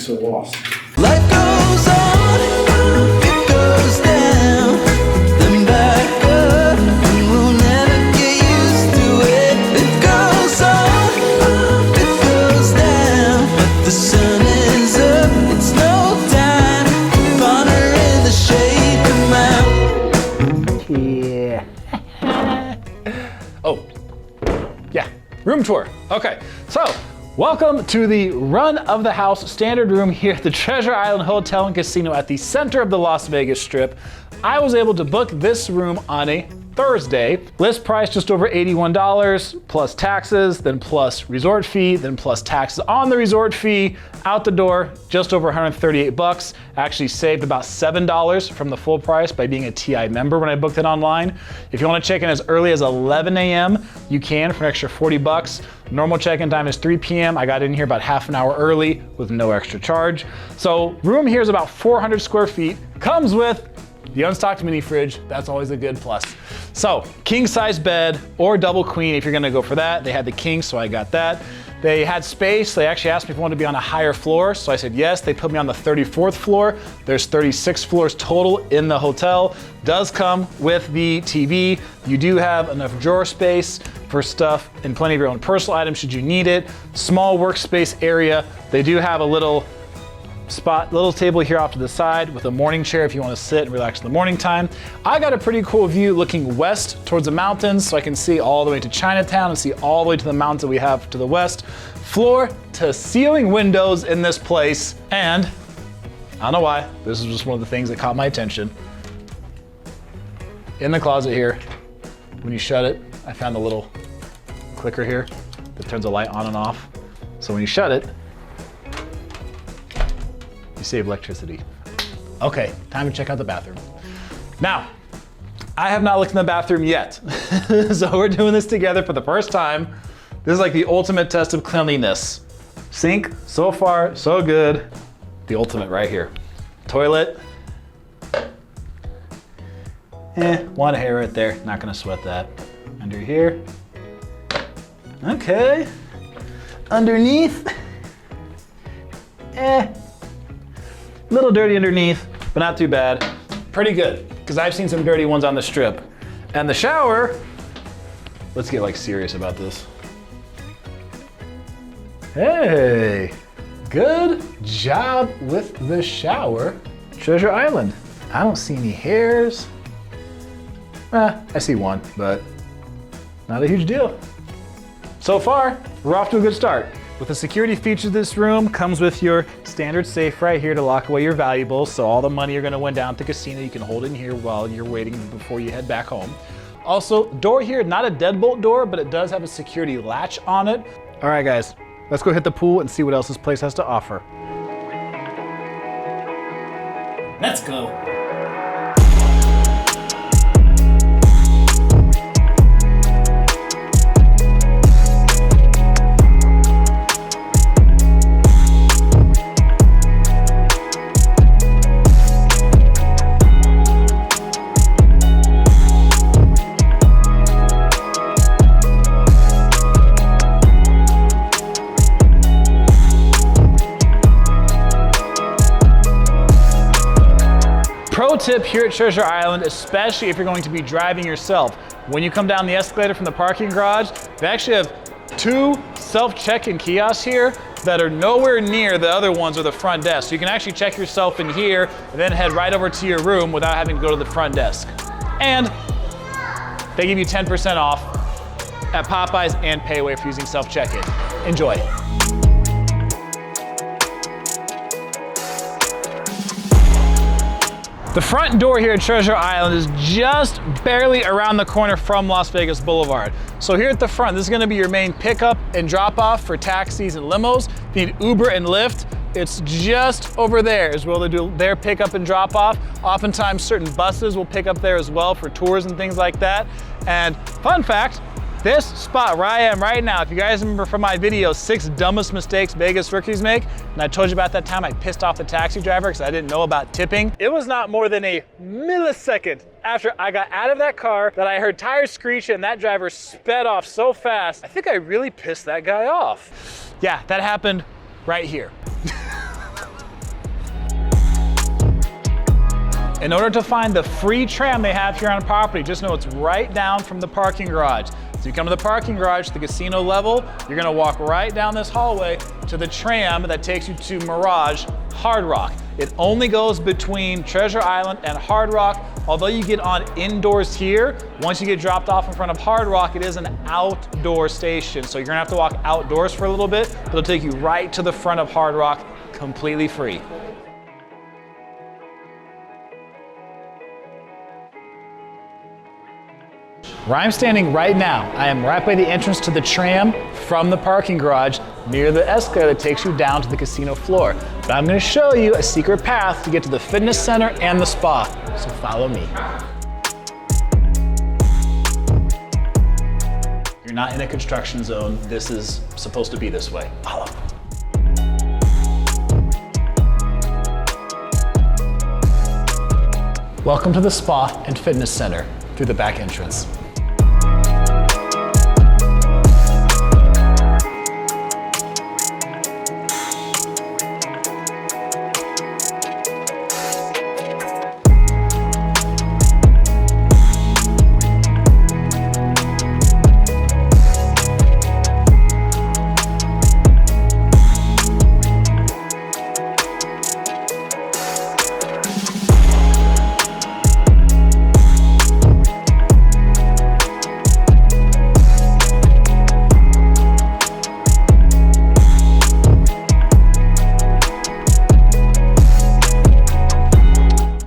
so lost. Life goes on, it goes down, then back up, and we'll never get used to it. It goes on, it goes down, but the sun is up, it's no time to ponder in the shade of Yeah. Oh, yeah, room tour. Okay, so welcome to the run of the house standard room here at the Treasure Island Hotel and Casino at the center of the Las Vegas Strip. I was able to book this room on a Thursday. List price just over $81 plus taxes, then plus resort fee, then plus taxes on the resort fee. Out the door, just over 138 bucks. Actually saved about $7 from the full price by being a TI member when I booked it online. If you want to check in as early as 11 a.m., you can for an extra 40 bucks. Normal check-in time is 3 p.m. I got in here about half an hour early with no extra charge. So room here is about 400 square feet. Comes with the unstocked mini fridge. That's always a good plus. So king size bed or double queen if you're gonna go for that. They had the king, so I got that. They had space. They actually asked me if I wanted to be on a higher floor, so I said yes. They put me on the 34th floor. There's 36 floors total in the hotel. Does come with the TV. You do have enough drawer space for stuff and plenty of your own personal items should you need it. Small workspace area. They do have a little table here off to the side with a morning chair if you want to sit and relax in the morning time. I got a pretty cool view looking west towards the mountains, so I can see all the way to Chinatown and see all the way to the mountains that we have to the west. Floor to ceiling windows in this place, and I don't know why, this is just one of the things that caught my attention. In the closet here, when you shut it, I found a little clicker here that turns the light on and off. So when you shut it, save electricity. Okay, time to check out the bathroom. Now, I have not looked in the bathroom yet. So we're doing this together for the first time. This is like the ultimate test of cleanliness. Sink, so far, so good. The ultimate right here. Toilet. One hair right there, not gonna sweat that. Under here. Okay. Underneath. Little dirty underneath, but not too bad. Pretty good, because I've seen some dirty ones on the strip. And the shower, let's get like serious about this. Hey, good job with the shower. Treasure Island. I don't see any hairs. I see one, but not a huge deal. So far, we're off to a good start. With the security features, this room comes with your standard safe right here to lock away your valuables. So all the money you're gonna win down at the casino, you can hold in here while you're waiting before you head back home. Also, door here, not a deadbolt door, but it does have a security latch on it. All right, guys, let's go hit the pool and see what else this place has to offer. Let's go. Pro tip here at Treasure Island, especially if you're going to be driving yourself. When you come down the escalator from the parking garage, they actually have 2 self-check-in kiosks here that are nowhere near the other ones or the front desk. So you can actually check yourself in here and then head right over to your room without having to go to the front desk. And they give you 10% off at Popeyes and Payway for using self-check-in. Enjoy. The front door here at Treasure Island is just barely around the corner from Las Vegas Boulevard. So here at the front, this is gonna be your main pickup and drop off for taxis and limos. If you need Uber and Lyft, it's just over there is where they do their pickup and drop off. Oftentimes certain buses will pick up there as well for tours and things like that. And fun fact, this spot where I am right now, if you guys remember from my video, 6 dumbest mistakes Vegas rookies make, and I told you about that time I pissed off the taxi driver because I didn't know about tipping. It was not more than a millisecond after I got out of that car that I heard tires screech and that driver sped off so fast. I think I really pissed that guy off. Yeah, that happened right here. In order to find the free tram they have here on property, just know it's right down from the parking garage. So you come to the parking garage, the casino level, you're gonna walk right down this hallway to the tram that takes you to Mirage Hard Rock. It only goes between Treasure Island and Hard Rock. Although you get on indoors here, once you get dropped off in front of Hard Rock, it is an outdoor station. So you're gonna have to walk outdoors for a little bit, but it'll take you right to the front of Hard Rock, completely free. Where I'm standing right now, I am right by the entrance to the tram from the parking garage near the escalator that takes you down to the casino floor. But I'm gonna show you a secret path to get to the fitness center and the spa, so follow me. You're not in a construction zone. This is supposed to be this way. Follow. Welcome to the spa and fitness center through the back entrance.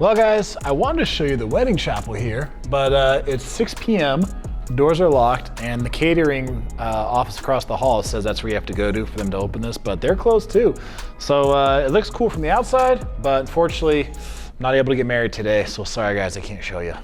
Well guys, I wanted to show you the wedding chapel here, but it's 6 p.m., doors are locked, and the catering office across the hall says that's where you have to go to for them to open this, but they're closed too. So it looks cool from the outside, but unfortunately, I'm not able to get married today, so sorry guys, I can't show you.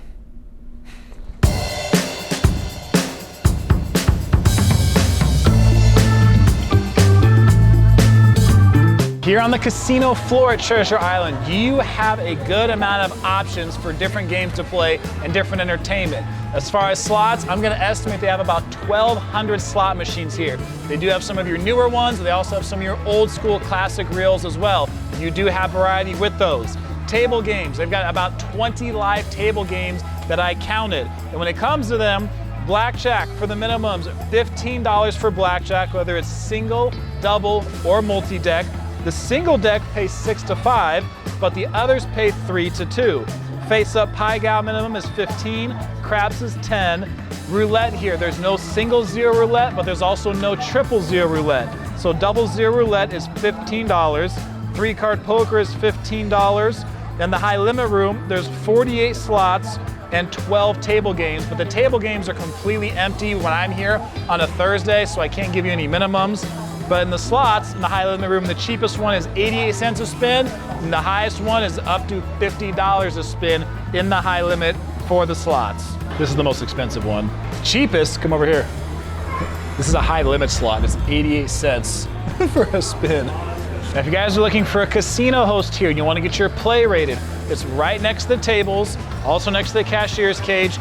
Here on the casino floor at Treasure Island, you have a good amount of options for different games to play and different entertainment. As far as slots, I'm gonna estimate they have about 1,200 slot machines here. They do have some of your newer ones, they also have some of your old school classic reels as well. You do have variety with those. Table games, they've got about 20 live table games that I counted. And when it comes to them, blackjack for the minimums, $15 for blackjack, whether it's single, double, or multi-deck. The single deck pays 6 to 5, but the others pay 3 to 2. Face-up pie gow minimum is 15, craps is 10. Roulette here, there's no single zero roulette, but there's also no triple zero roulette. So double zero roulette is $15, 3-card poker is $15. In the high limit room, there's 48 slots and 12 table games, but the table games are completely empty when I'm here on a Thursday, so I can't give you any minimums. But in the slots, in the high limit room, the cheapest one is 88 cents a spin, and the highest one is up to $50 a spin in the high limit for the slots. This is the most expensive one. Cheapest, come over here. This is a high limit slot, it's 88 cents for a spin. Now, if you guys are looking for a casino host here and you want to get your play rated, it's right next to the tables, also next to the cashier's cage,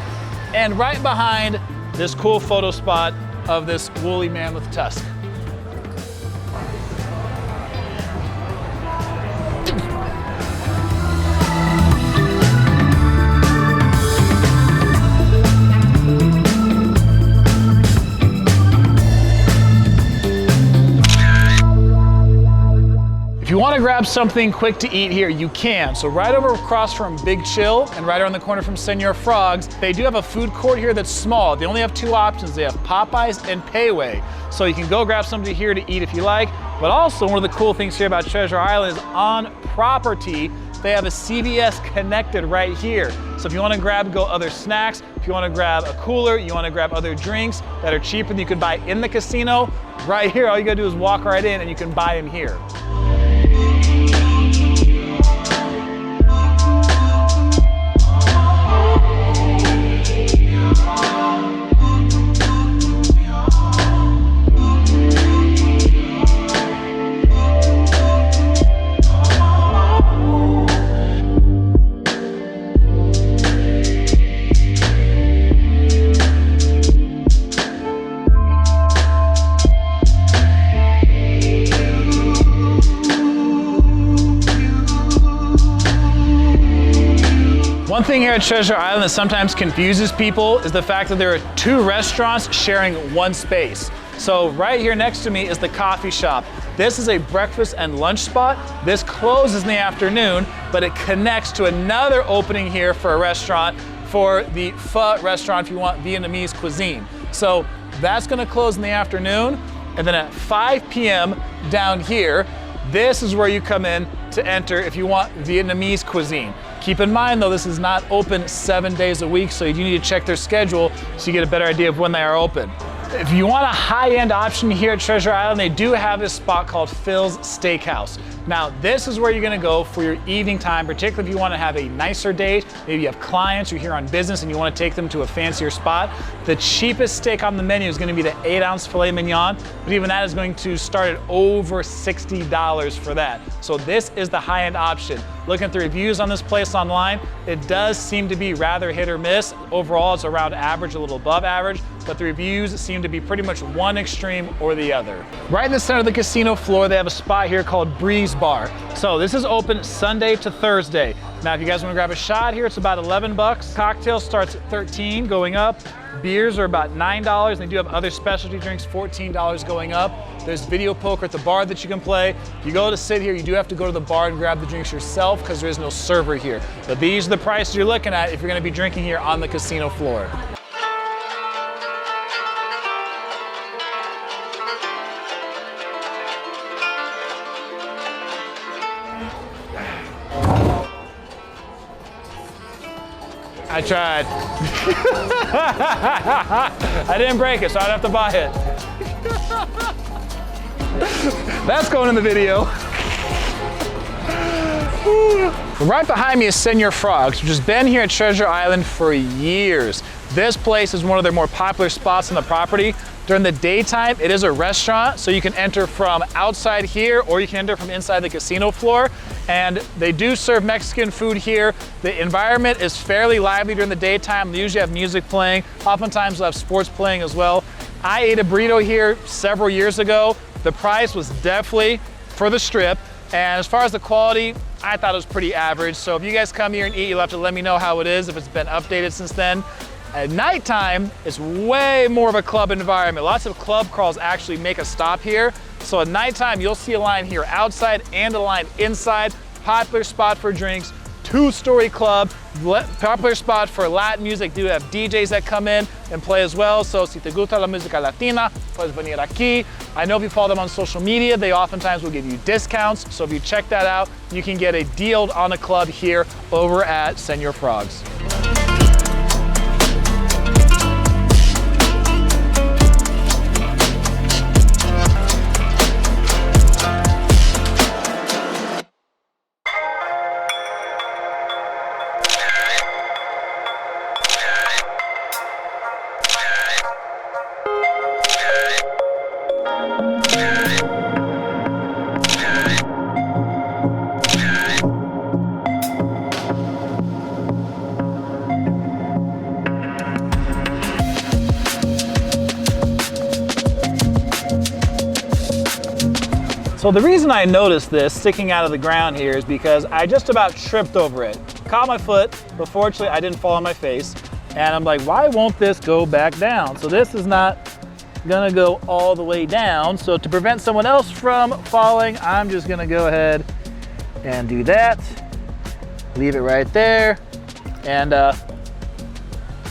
and right behind this cool photo spot of this woolly mammoth tusk. If you want to grab something quick to eat here, you can. So right over across from Big Chill and right around the corner from Señor Frogs, they do have a food court here that's small. They only have 2 options. They have Popeyes and Payway. So you can go grab something here to eat if you like. But also one of the cool things here about Treasure Island is on property, they have a CVS connected right here. So if you want to go other snacks, if you want to grab a cooler, you want to grab other drinks that are cheaper than you could buy in the casino, right here, all you gotta do is walk right in and you can buy them here. thing here at Treasure Island that sometimes confuses people is the fact that there are 2 restaurants sharing one space. So right here next to me is the coffee shop. This is a breakfast and lunch spot. This closes in the afternoon, but it connects to another opening here for a restaurant, for the pho restaurant if you want Vietnamese cuisine. So that's gonna close in the afternoon, and then at 5 p.m. down here, this is where you come in to enter if you want Vietnamese cuisine. Keep in mind though, this is not open 7 days a week, so you do need to check their schedule so you get a better idea of when they are open. If you want a high-end option here at Treasure Island, they do have this spot called Phil's Steakhouse. Now, this is where you're gonna go for your evening time, particularly if you wanna have a nicer date, maybe you have clients, you're here on business and you wanna take them to a fancier spot. The cheapest steak on the menu is gonna be the 8-ounce filet mignon, but even that is going to start at over $60 for that. So this is the high-end option. Looking at the reviews on this place online, it does seem to be rather hit or miss. Overall, it's around average, a little above average, but the reviews seem to be pretty much one extreme or the other. Right in the center of the casino floor, they have a spot here called Breeze Bar. So this is open Sunday to Thursday. Now, if you guys want to grab a shot here, it's about 11 bucks. Cocktail starts at 13 going up. Beers are about $9. They do have other specialty drinks, $14 going up. There's video poker at the bar that you can play. If you go to sit here, you do have to go to the bar and grab the drinks yourself because there is no server here. But these are the prices you're looking at if you're going to be drinking here on the casino floor. I tried. I didn't break it, so I'd have to buy it. That's going in the video. Right behind me is Señor Frogs, which has been here at Treasure Island for years. This place is one of their more popular spots on the property. During the daytime, it is a restaurant, so you can enter from outside here or you can enter from inside the casino floor. And they do serve Mexican food here. The environment is fairly lively during the daytime. They usually have music playing. Oftentimes they'll have sports playing as well. I ate a burrito here several years ago. The price was definitely for the strip. And as far as the quality, I thought it was pretty average. So if you guys come here and eat, you'll have to let me know how it is, if it's been updated since then. At nighttime, it's way more of a club environment. Lots of club crawls actually make a stop here. So at nighttime, you'll see a line here outside and a line inside. Popular spot for drinks, 2-story club, popular spot for Latin music. Do have DJs that come in and play as well. So si te gusta la música latina, puedes venir aquí. I know if you follow them on social media, they oftentimes will give you discounts. So if you check that out, you can get a deal on a club here over at Señor Frogs. So the reason I noticed this sticking out of the ground here is because I just about tripped over it. Caught my foot, but fortunately I didn't fall on my face. And I'm like, why won't this go back down? So this is not gonna go all the way down. So to prevent someone else from falling, I'm just gonna go ahead and do that. Leave it right there. And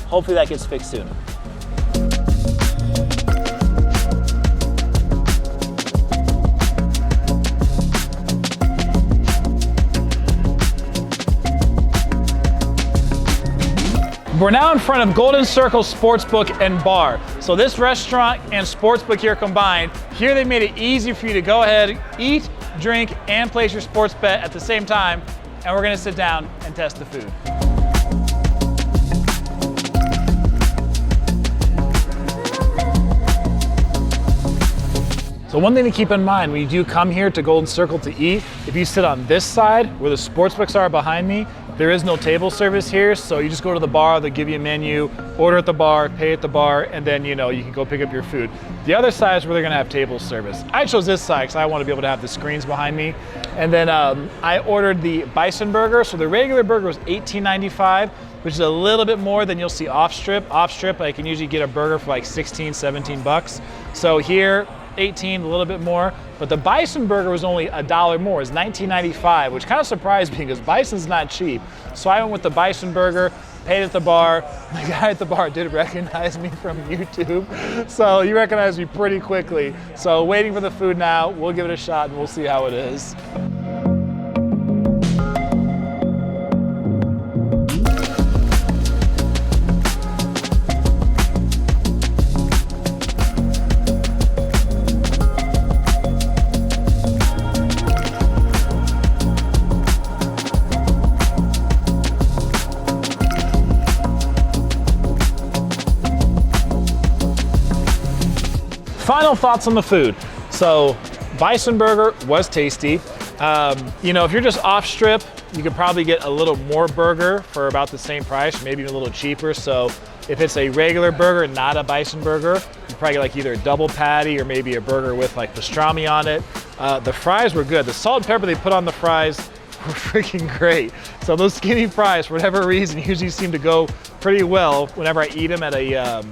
hopefully that gets fixed soon. We're now in front of Golden Circle Sportsbook and Bar. So this restaurant and Sportsbook here combined, here they made it easy for you to go ahead, eat, drink, and place your sports bet at the same time. And we're gonna sit down and test the food. So one thing to keep in mind when you do come here to Golden Circle to eat, if you sit on this side where the sportsbooks are behind me, there is no table service here, so you just go to the bar, they'll give you a menu, order at the bar, pay at the bar, and then you can go pick up your food. The other side is where they're gonna have table service. I chose this side because I want to be able to have the screens behind me. And then I ordered the bison burger. So the regular burger was $18.95. which is a little bit more than you'll see off strip. Off strip, I can usually get a burger for like 16, 17 bucks. So here, 18, a little bit more. But the bison burger was only $1 more. It's $19.95, which kind of surprised me because bison's not cheap. So I went with the bison burger, paid at the bar. The guy at the bar did recognize me from YouTube. So he recognized me pretty quickly. So waiting for the food now. We'll give it a shot and we'll see how it is. Final thoughts on the food. So, bison burger was tasty. You know, if you're just off strip, you could probably get a little more burger for about the same price, maybe even a little cheaper. So, if it's a regular burger, not a bison burger, you probably get like either a double patty or maybe a burger with like pastrami on it. The fries were good. The salt and pepper they put on the fries were freaking great. So those skinny fries, for whatever reason, usually seem to go pretty well whenever I eat them at a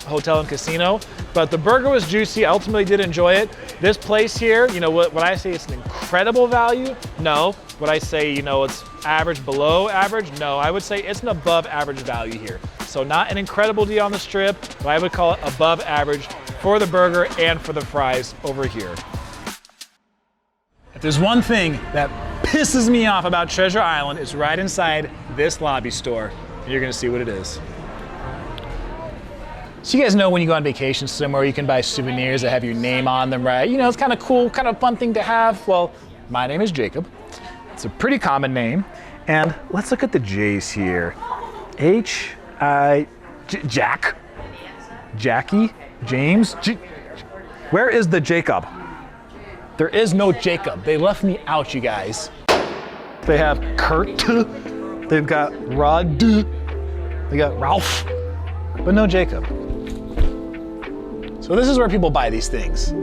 hotel and casino. But the burger was juicy. I ultimately did enjoy it. This place here, you know, when I say it's an incredible value, no. Would I say, you know, it's average, below average? No, I would say it's an above average value here. So not an incredible deal on the strip, but I would call it above average for the burger and for the fries over here. If there's one thing that pisses me off about Treasure Island, it's right inside this lobby store. You're gonna see what it is. So you guys know when you go on vacation somewhere, you can buy souvenirs that have your name on them, right? You know, it's kind of cool, kind of fun thing to have. Well, my name is Jacob. It's a pretty common name. And let's look at the J's here. Jack, Jackie, James. Where is the Jacob? There is no Jacob. They left me out, you guys. They have Kurt, they've got Rod, they got Ralph, but no Jacob. So this is where people buy these things.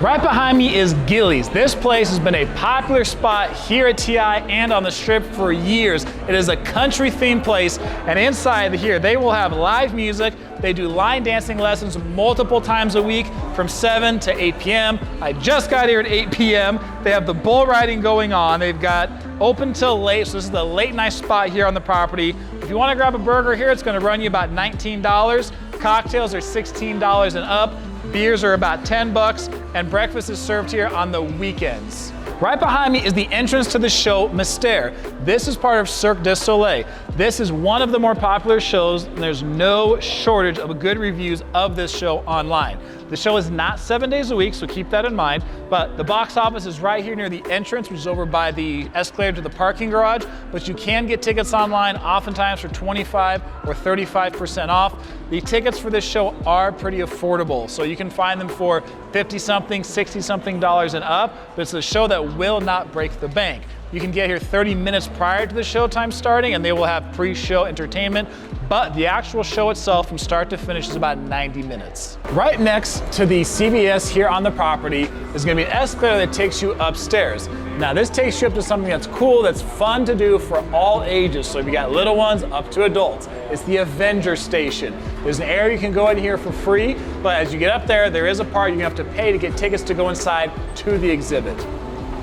Right behind me is Gilley's. This place has been a popular spot here at TI and on the Strip for years. It is a country themed place, and inside here they will have live music. They do line dancing lessons multiple times a week from 7 to 8 p.m. I just got here at 8 p.m. They have the bull riding going on. They've got open till late, so this is the late night spot here on the property. If you want to grab a burger here, it's going to run you about $19. Cocktails are $16 and up. Beers are about 10 bucks, and breakfast is served here on the weekends. Right behind me is the entrance to the show Mystere. This is part of Cirque du Soleil. This is one of the more popular shows, and there's no shortage of good reviews of this show online. The show is not 7 days a week, so keep that in mind, but the box office is right here near the entrance, which is over by the escalator to the parking garage, but you can get tickets online, oftentimes for 25 or 35% off. The tickets for this show are pretty affordable, so you can find them for 50-something, 60-something and up, but it's a show that will not break the bank. You can get here 30 minutes prior to the showtime starting, and they will have pre-show entertainment, but the actual show itself from start to finish is about 90 minutes. Right next to the CVS here on the property is gonna be an escalator that takes you upstairs. Now this takes you up to something that's cool, that's fun to do for all ages. So if you got little ones up to adults, it's the AVENGERS station. There's an area you can go in here for free, but as you get up there, there is a part you're gonna have to pay to get tickets to go inside to the exhibit.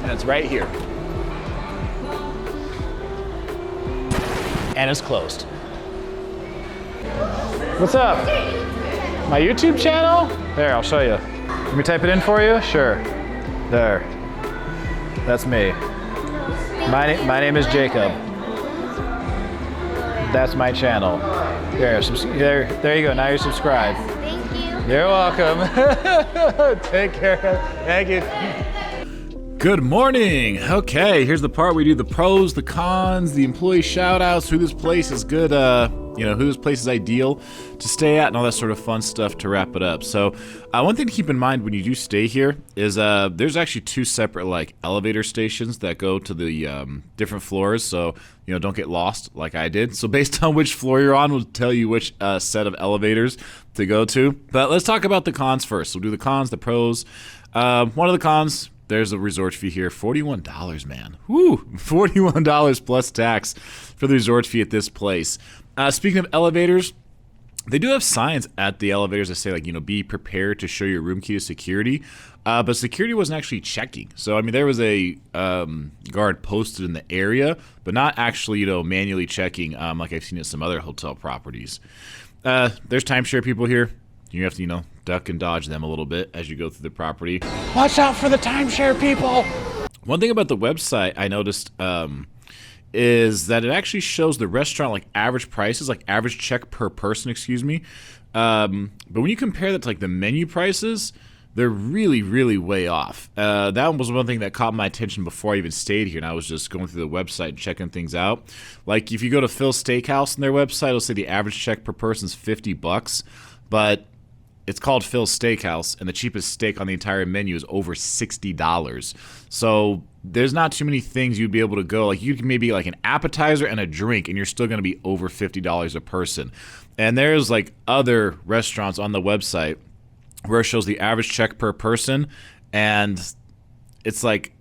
And it's right here. And it's closed. What's up? My YouTube channel? There, I'll show you. Let me type it in for you? Sure. There. That's me. My name is Jacob. That's my channel. There you go. Now you're subscribed. Thank you. You're welcome. Take care. Thank you. Good morning. Okay, here's the part where we do the pros, the cons, the employee shout outs, who this place is good, who this place is ideal to stay at, and all that sort of fun stuff to wrap it up. So one thing to keep in mind when you do stay here is there's actually two separate like elevator stations that go to the different floors, so don't get lost like I did. So based on which floor you're on will tell you which set of elevators to go to. But let's talk about the cons first. We'll do the cons, the pros. One of the cons, there's a resort fee here, $41, man. Woo, $41 plus tax for the resort fee at this place. Speaking of elevators, they do have signs at the elevators that say, like, be prepared to show your room key to security. But security wasn't actually checking. So, I mean, there was a guard posted in the area, but not actually, manually checking like I've seen at some other hotel properties. There's timeshare people here. You have to, duck and dodge them a little bit as you go through the property. Watch out for the timeshare people! One thing about the website I noticed is that it actually shows the restaurant, like, average prices, like average check per person, excuse me. But when you compare that to, like, the menu prices, they're really, really way off. That was one thing that caught my attention before I even stayed here, and I was just going through the website and checking things out. Like, if you go to Phil's Steakhouse on their website, it'll say the average check per person is $50, but it's called Phil's Steakhouse, and the cheapest steak on the entire menu is over $60. So there's not too many things you'd be able to go. Like, you can maybe like an appetizer and a drink, and you're still going to be over $50 a person. And there's like other restaurants on the website where it shows the average check per person, and it's like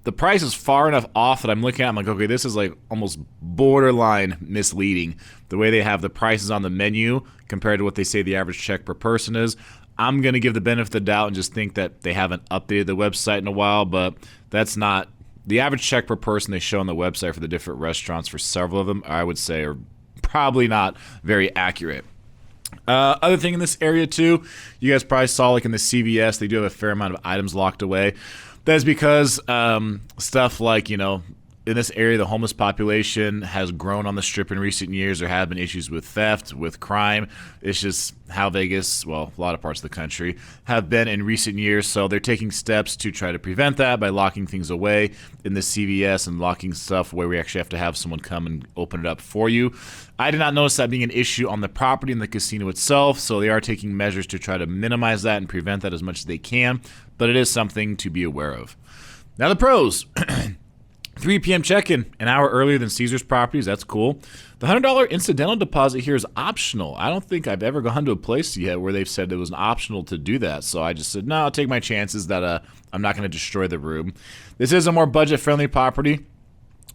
the price is far enough off that I'm looking at, I'm like, okay, this is like almost borderline misleading. The way they have the prices on the menu compared to what they say the average check per person is. I'm going to give the benefit of the doubt and just think that they haven't updated the website in a while, but that's not the average check per person they show on the website for the different restaurants. For several of them, I would say are probably not very accurate. Other thing in this area too, you guys probably saw, like in the CVS, they do have a fair amount of items locked away. That's because stuff like, in this area, the homeless population has grown on the Strip in recent years. There have been issues with theft, with crime. It's just how Vegas, well, a lot of parts of the country, have been in recent years. So they're taking steps to try to prevent that by locking things away in the CVS and locking stuff where we actually have to have someone come and open it up for you. I did not notice that being an issue on the property in the casino itself, so they are taking measures to try to minimize that and prevent that as much as they can, but it is something to be aware of. Now the pros. 3 p.m. check-in, an hour earlier than Caesars properties. That's cool. The $100 incidental deposit here is optional. I don't think I've ever gone to a place yet where they've said it was optional to do that. So I just said, no, I'll take my chances that I'm not going to destroy the room. This is a more budget-friendly property.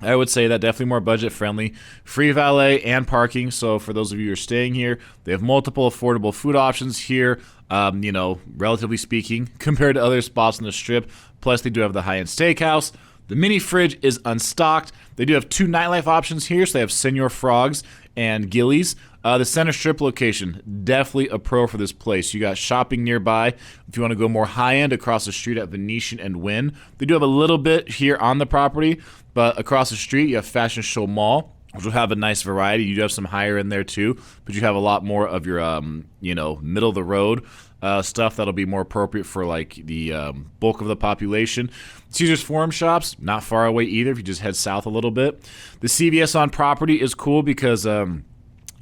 I would say that definitely more budget-friendly. Free valet and parking. So for those of you who are staying here, they have multiple affordable food options here, relatively speaking, compared to other spots on the Strip. Plus, they do have the high-end steakhouse. The mini fridge is unstocked. They do have 2 nightlife options here, so they have Señor Frogs and Gilley's. The center Strip location, definitely a pro for this place. You got shopping nearby. If you want to go more high-end, across the street at Venetian and Wynn. They do have a little bit here on the property, but across the street, you have Fashion Show Mall, which will have a nice variety. You do have some higher in there too, but you have a lot more of your, middle of the road stuff that'll be more appropriate for like the bulk of the population. Caesars Forum Shops, not far away either if you just head south a little bit. The CVS on property is cool because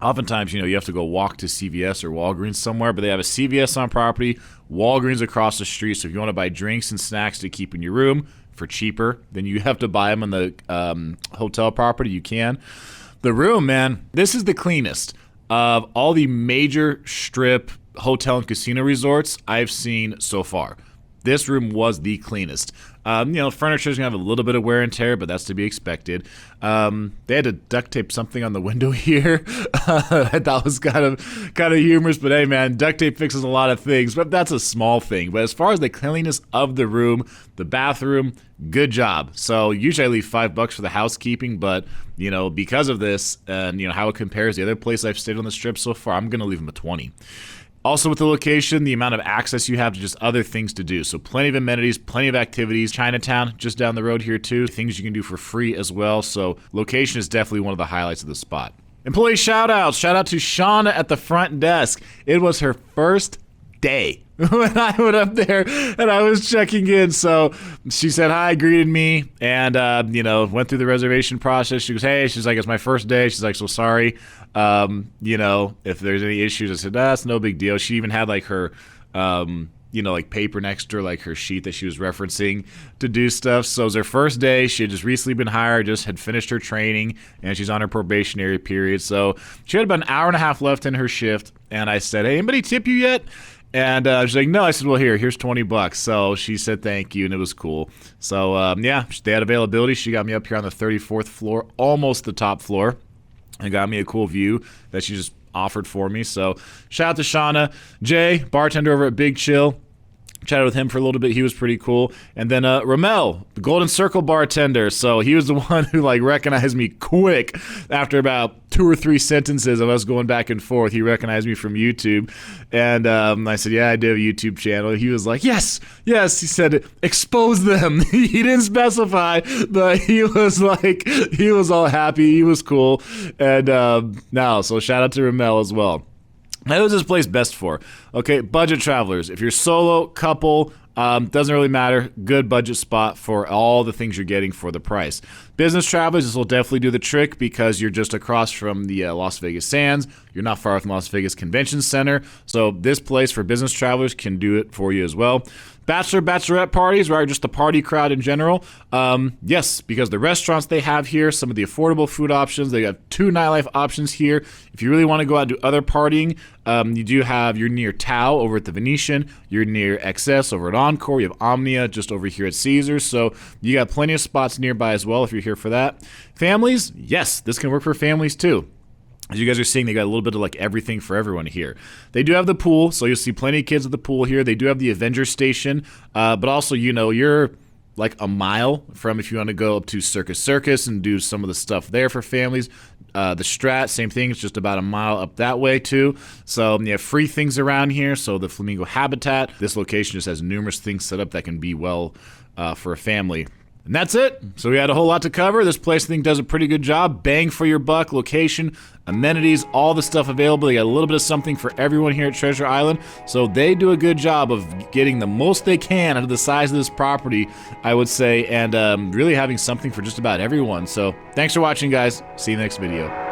oftentimes, you have to go walk to CVS or Walgreens somewhere, but they have a CVS on property, Walgreens across the street. So if you want to buy drinks and snacks to keep in your room for cheaper than you have to buy them on the hotel property, you can. The room, man, this is the cleanest of all the major Strip hotel and casino resorts I've seen so far. This room was the cleanest. Furniture's gonna have a little bit of wear and tear, but that's to be expected. They had to duct tape something on the window here. I thought was kind of humorous, but hey, man, duct tape fixes a lot of things, but that's a small thing. But as far as the cleanliness of the room, the bathroom, good job. So usually I leave $5 for the housekeeping, but because of this and how it compares to the other place I've stayed on the Strip so far, I'm gonna leave them a 20. Also with the location, the amount of access you have to just other things to do. So plenty of amenities, plenty of activities. Chinatown, just down the road here too. Things you can do for free as well. So location is definitely one of the highlights of the spot. Employee shout-outs. Shout out to Shauna at the front desk. It was her first day when I went up there and I was checking in. So she said hi, greeted me, and went through the reservation process. She goes, hey, she's like, it's my first day. She's like, so sorry. If there's any issues. I said, that's no big deal. She even had like her paper next to her, like her sheet that she was referencing to do stuff. So it was her first day. She had just recently been hired, just had finished her training, and she's on her probationary period. So she had about an hour and a half left in her shift, and I said, hey, anybody tip you yet? And she's like, no. I said, well, here's $20. So she said thank you, and it was cool. So yeah, they had availability. She got me up here on the 34th floor, almost the top floor, and got me a cool view that she just offered for me. So shout out to Shauna. Jay, bartender over at Big Chill. Chatted with him for a little bit. He was pretty cool. And then Ramel, the Golden Circle bartender. So he was the one who like recognized me quick after about 2 or 3 sentences of us going back and forth. He recognized me from YouTube. And I said, yeah, I do have a YouTube channel. He was like, yes. He said, expose them. He didn't specify, but he was like, he was all happy. He was cool. And so shout out to Ramel as well. Now, who's this place best for? Okay, budget travelers. If you're solo, couple, doesn't really matter. Good budget spot for all the things you're getting for the price. Business travelers, this will definitely do the trick because you're just across from the Las Vegas Sands. You're not far from Las Vegas Convention Center. So this place for business travelers can do it for you as well. Bachelor, bachelorette parties, right? Just the party crowd in general. Yes, because the restaurants they have here, some of the affordable food options, they have 2 nightlife options here. If you really want to go out and do other partying, you're near Tao over at the Venetian. You're near XS over at Encore. You have Omnia just over here at Caesars. So you got plenty of spots nearby as well if you're here for that. Families, yes, this can work for families too. As you guys are seeing, they got a little bit of like everything for everyone here. They do have the pool, so you'll see plenty of kids at the pool here. They do have the Avengers station, but also, you're like a mile from if you want to go up to Circus and do some of the stuff there for families. The Strat, same thing. It's just about a mile up that way too. So you have free things around here. So the Flamingo Habitat, this location just has numerous things set up that can be well for a family. And that's it. So we had a whole lot to cover. This place, I think, does a pretty good job. Bang for your buck, location, amenities, all the stuff available. They got a little bit of something for everyone here at Treasure Island. So they do a good job of getting the most they can out of the size of this property, I would say, and really having something for just about everyone. So thanks for watching, guys. See you in the next video.